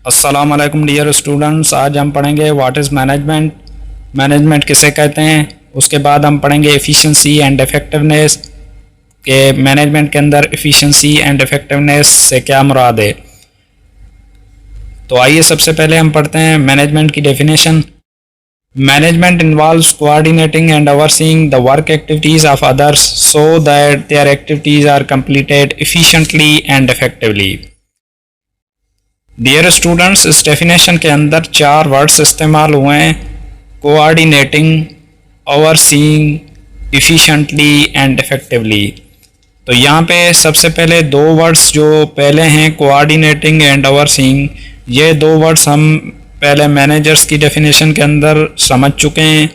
अस्सलाम वालेकुम dear students. आज हम पढ़ेंगे व्हाट इज़ मैनेजमेंट, मैनेजमेंट किसे कहते हैं। उसके बाद हम पढ़ेंगे एफिशिएंसी एंड इफ़ेक्टिवनेस के मैनेजमेंट के अंदर एफिशिएंसी एंड इफ़ेक्टिवनेस से क्या मुराद है। तो आइए सबसे पहले हम पढ़ते हैं मैनेजमेंट की definition. Management involves coordinating and overseeing the work activities of others so that their activities are completed efficiently and effectively. Dear students, इस डेफिनेशन के अंदर चार वर्ड्स इस्तेमाल हुए हैं: coordinating, overseeing, efficiently and effectively. तो यहाँ पे सबसे पहले दो वर्ड्स जो पहले हैं कोऑर्डिनेटिंग एंड ओवरसीइंग, ये दो वर्ड्स हम पहले मैनेजर्स की डेफिनेशन के अंदर समझ चुके हैं।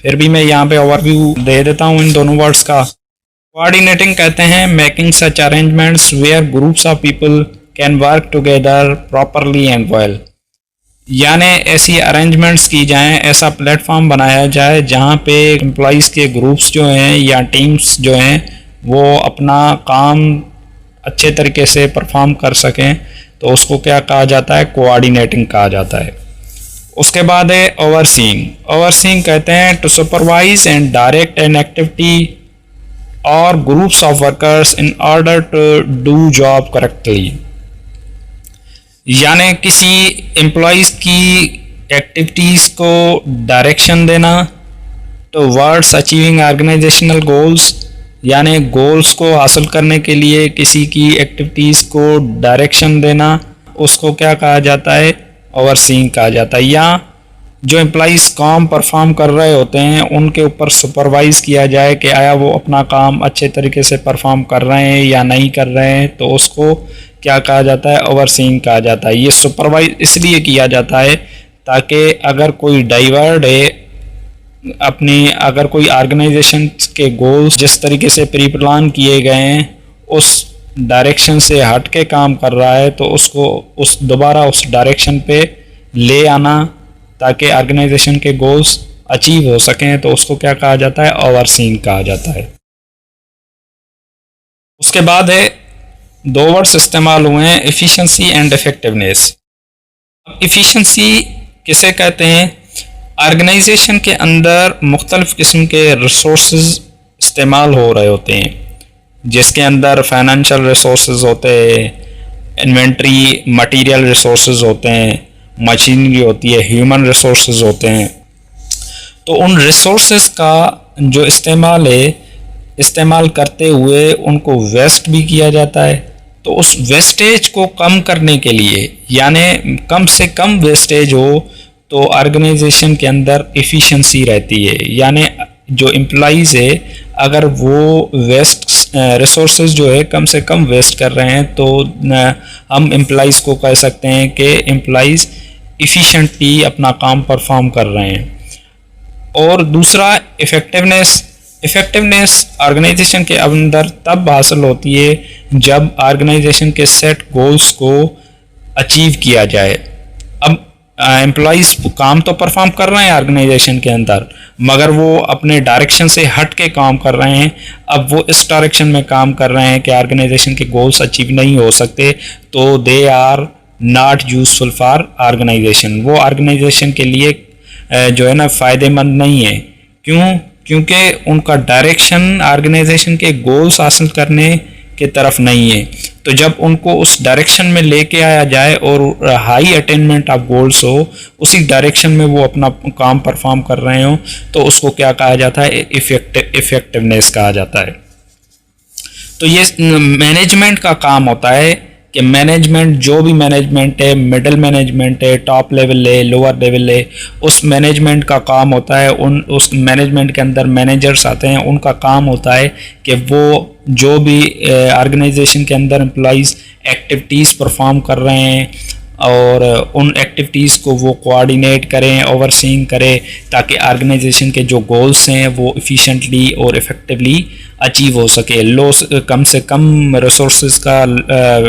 फिर भी मैं यहाँ पे ओवरव्यू दे देता हूँ इन दोनों वर्ड्स का। कोऑर्डिनेटिंग कहते हैं making such arrangements where groups of people can work together properly and well, यानी ऐसी अरेंजमेंट्स की जाएं, ऐसा प्लेटफॉर्म बनाया जाए जहां पे एम्प्लॉइज़ के ग्रुप्स जो हैं या टीम्स जो हैं वो अपना काम अच्छे तरीके से परफॉर्म कर सकें। तो उसको क्या कहा जाता है? कोऑर्डिनेटिंग कहा जाता है। उसके बाद है ओवरसीइंग। ओवरसीइंग कहते हैं to supervise and direct an activity or groups of workers in order to do job correctly, यानी किसी एम्प्लॉइज़ की एक्टिविटीज़ को डायरेक्शन देना टुवर्ड्स अचीविंग ऑर्गेनाइजेशनल गोल्स, यानी गोल्स को हासिल करने के लिए किसी की एक्टिविटीज़ को डायरेक्शन देना, उसको क्या कहा जाता है? ओवरसीइंग कहा जाता है। या जो एम्प्लॉइज़ काम परफॉर्म कर रहे होते हैं उनके ऊपर सुपरवाइज़ किया जाए कि आया वो अपना काम अच्छे तरीके से परफॉर्म कर रहे हैं या नहीं कर रहे हैं, तो उसको क्या कहा जाता है? ओवरसीइंग कहा जाता है। ये सुपरवाइज इसलिए किया जाता है ताकि अगर कोई डाइवर्ट है अपनी, अगर कोई ऑर्गेनाइजेशन के गोल्स जिस तरीके से प्री प्लान किए गए हैं उस डायरेक्शन से हट के काम कर रहा है, तो उसको दोबारा उस डायरेक्शन पे ले आना ताकि ऑर्गेनाइजेशन के गोल्स अचीव हो सकें, तो उसको क्या कहा जाता है? ओवरसीइंग कहा जाता है। उसके बाद है दो वर्ड्स इस्तेमाल हुए हैं एफिशिएंसी एंड इफेक्टिवनेस। एफिशिएंसी किसे कहते हैं? ऑर्गेनाइजेशन के अंदर मुख्तलिफ़ किस्म के रिसोर्सेज इस्तेमाल हो रहे होते हैं, जिसके अंदर फाइनेंशियल रिसोर्सेज होते हैं, इन्वेंट्री मटेरियल रिसोर्सेज होते हैं, मशीनरी होती है, ह्यूमन रिसोर्सेज होते हैं। तो उन रिसोर्सेज का जो इस्तेमाल है, इस्तेमाल करते हुए उनको वेस्ट भी किया जाता है। तो उस वेस्टेज को कम करने के लिए, यानी कम से कम वेस्टेज हो, तो ऑर्गेनाइजेशन के अंदर एफिशिएंसी रहती है। यानी जो एम्प्लॉइज़ है अगर वो वेस्ट रिसोर्सेज जो है कम से कम वेस्ट कर रहे हैं, तो हम एम्प्लॉइज़ को कह सकते हैं कि एम्प्लॉइज़ एफिशिएंटली अपना काम परफॉर्म कर रहे हैं। और दूसरा इफ़ेक्टिवनेस। इफ़ेक्टिवनेस ऑर्गेनाइजेशन के अंदर तब हासिल होती है जब ऑर्गेनाइजेशन के सेट गोल्स को अचीव किया जाए। अब एम्प्लॉइज़ काम तो परफॉर्म कर रहे हैं ऑर्गेनाइजेशन के अंदर, मगर वो अपने डायरेक्शन से हट के काम कर रहे हैं। अब वो इस डायरेक्शन में काम कर रहे हैं कि ऑर्गेनाइजेशन के गोल्स अचीव नहीं हो सकते, तो they are not useful for organisation. वो ऑर्गेनाइजेशन के लिए जो है ना फ़ायदेमंद नहीं है। क्यों? क्योंकि उनका डायरेक्शन ऑर्गेनाइजेशन के गोल्स हासिल करने की तरफ नहीं है। तो जब उनको उस डायरेक्शन में लेके आया जाए और हाई अटेनमेंट ऑफ गोल्स हो, उसी डायरेक्शन में वो अपना काम परफॉर्म कर रहे हो, तो उसको क्या कहा जाता है? इफेक्टिवनेस कहा जाता है। तो ये मैनेजमेंट का काम होता है कि मैनेजमेंट, जो भी मैनेजमेंट है, मिडिल मैनेजमेंट है, टॉप लेवल है, लोअर लेवल है, उस मैनेजमेंट का काम होता है, उस मैनेजमेंट के अंदर मैनेजर्स आते हैं, उनका काम होता है कि वो जो भी ऑर्गेनाइजेशन के अंदर एम्प्लॉइज़ एक्टिविटीज़ परफॉर्म कर रहे हैं और उन एक्टिविटीज़ को वो कोऑर्डिनेट करें, ओवरसीइंग करें, ताकि ऑर्गेनाइजेशन के जो गोल्स हैं वो एफिशिएंटली और इफ़ेक्टिवली अचीव हो सके। कम से कम रिसोर्सेज का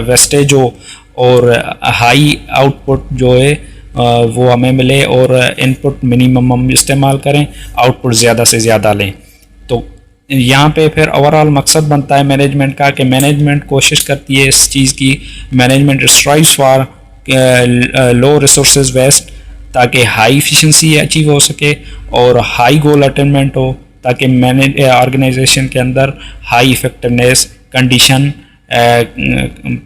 वेस्टेज हो और हाई आउटपुट जो है वो हमें मिले, और इनपुट मिनिमम हम इस्तेमाल करें, आउटपुट ज़्यादा से ज़्यादा लें। तो यहाँ पे फिर ओवरऑल मकसद बनता है मैनेजमेंट का कि मैनेजमेंट कोशिश करती है इस चीज़ की, management strives for low resources waste, ताकि हाई इफ़िशेंसी अचीव हो सके और हाई गोल अटेनमेंट हो, ताकि मैनेज ऑर्गेनाइजेशन के अंदर हाई इफ़ेक्टिवनेस कंडीशन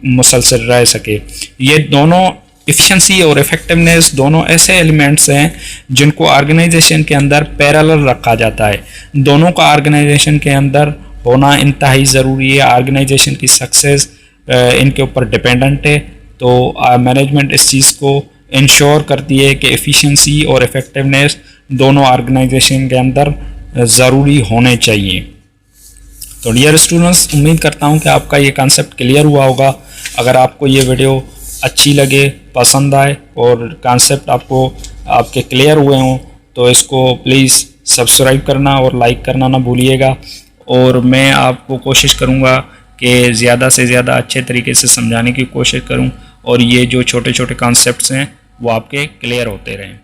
मुसलसल रह सके। ये दोनों इफ़िशेंसी और इफ़ेक्टिवनेस दोनों ऐसे एलिमेंट्स हैं जिनको ऑर्गेनाइजेशन के अंदर पैरेलल रखा जाता है। दोनों का ऑर्गेनाइजेशन के अंदर होना इंतहाई ज़रूरी है। ऑर्गेनाइजेशन की सक्सेस इनके ऊपर डिपेंडेंट है। तो मैनेजमेंट इस चीज़ को इंश्योर करती है कि एफिशिएंसी और इफ़ेक्टिवनेस दोनों ऑर्गेनाइजेशन के अंदर ज़रूरी होने चाहिए। तो डियर स्टूडेंट्स, उम्मीद करता हूँ कि आपका ये कॉन्सेप्ट क्लियर हुआ होगा। अगर आपको ये वीडियो अच्छी लगे, पसंद आए और कॉन्सेप्ट आपको आपके क्लियर हुए हों तो इसको प्लीज़ सब्सक्राइब करना और लाइक करना ना भूलिएगा। और मैं आपको कोशिश करूँगा कि ज़्यादा से ज़्यादा अच्छे तरीके से समझाने की कोशिश करूँ और ये जो छोटे छोटे कॉन्सेप्ट्स हैं वो आपके क्लियर होते रहें।